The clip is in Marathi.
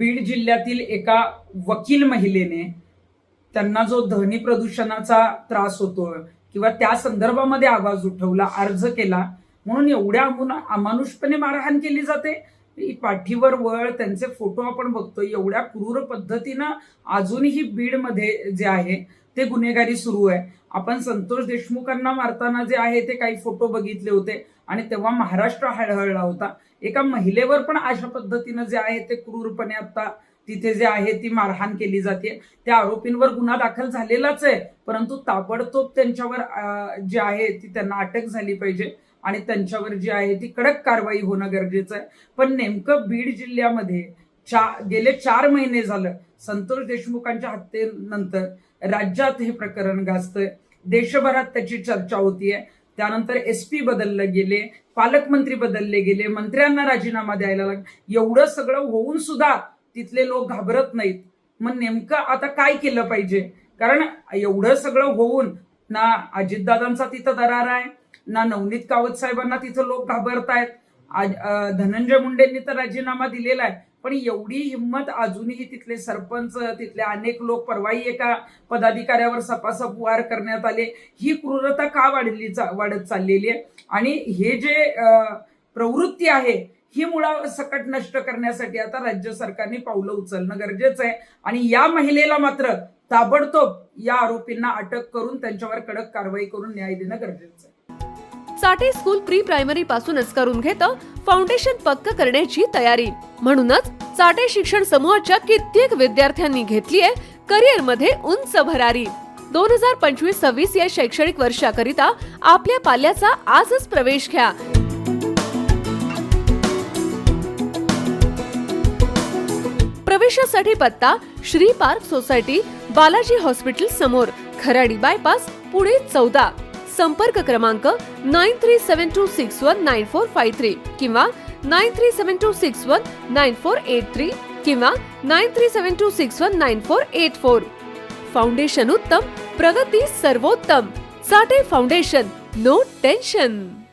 बीड जिल्ह्यातील एका वकील महिलेने त्यांना जो ध्वनी प्रदूषणाचा त्रास होतो किंवा त्या संदर्भामध्ये आवाज उठवला, अर्ज केला, म्हणून एवढ्या अमानुषपणे मारहाण केली जाते. पाठीवर वळ, त्यांचे फोटो आपण बघतोय. एवढ्या क्रूर पद्धतीनं अजूनही बीडमध्ये जे आहे ते गुन्हेगारी सुरू आहे. आपण संतोष देशमुखांना मारताना जे आहे ते काही फोटो बघितले होते आणि तेव्हा महाराष्ट्र हळहळला होता. एका महिलेवर पण अशा पद्धतीनं जे आहे ते क्रूरपणे आता तिथे जे आहे ती मारहाण केली जाते. त्या आरोपींवर गुन्हा दाखल झालेलाच आहे, परंतु ताबडतोब त्यांच्यावर जे आहे ती त्यांना अटक झाली पाहिजे आणि त्यांच्यावर जी आहे ती कडक कारवाई होणं गरजेचं आहे. पण नेमकं बीड जिल्ह्यामध्ये गेले 4 महिने झालं संतोष देशमुखांच्या हत्येनंतर राज्यात हे प्रकरण गाजतंय. देशभरात त्याची चर्चा होतीये. त्यानंतर SP बदलले गेले, पालकमंत्री बदलले गेले, मंत्र्यांना राजीनामा द्यायला लागला. एवढं सगळं होऊन सुद्धा तिथले लोक घाबरत नाहीत. मग नेमकं आता काय केलं पाहिजे? कारण एवढं सगळं होऊन ना अजितदादांचा तिथं दरार आहे, ना नवनीत कावत साहेबांना तिथं लोक घाबरतायत. धनंजय मुंडेंनी तर राजीनामा दिलेला आहे, पण एवढी हिंमत अजूनही तिथले सरपंच, तिथले अनेक लोक, परवाही एका पदाधिकाऱ्यावर सपासप वार करण्यात आले. ही क्रूरता का वाढत चाललेली आहे? आणि हे जे प्रवृत्ती आहे ही मुळासकट नष्ट करण्यासाठी आता राज्य सरकारने पावलं उचलणं गरजेचं आहे. आणि या महिलेला मात्र ताबडतोब या आरोपींना अटक करून त्यांच्यावर कडक कारवाई करून न्याय देणं गरजेचं आहे. चाटे स्कूल प्री प्रायमरी पासूनच करून घेतं फाउंडेशन पक्क करण्याची तयारी. म्हणूनच चाटे शिक्षण समूहाच्या कित्येक विद्यार्थ्यांनी घेतलीये करिअर मध्ये उंच भरारी. 2025-26 या शैक्षणिक वर्षाकरिता आपल्या पाल्याचा आजच प्रवेश घ्या. प्रवेशासाठी पत्ता Shri park society, Balaji hospital समोर, खराडी बायपास, पुणे 14. संपर्क क्रमांक 9372619453 किंवा 9372619483 किंवा 9372619484. फाउंडेशन उत्तम, प्रगती सर्वोत्तम. Chate foundation, no tension.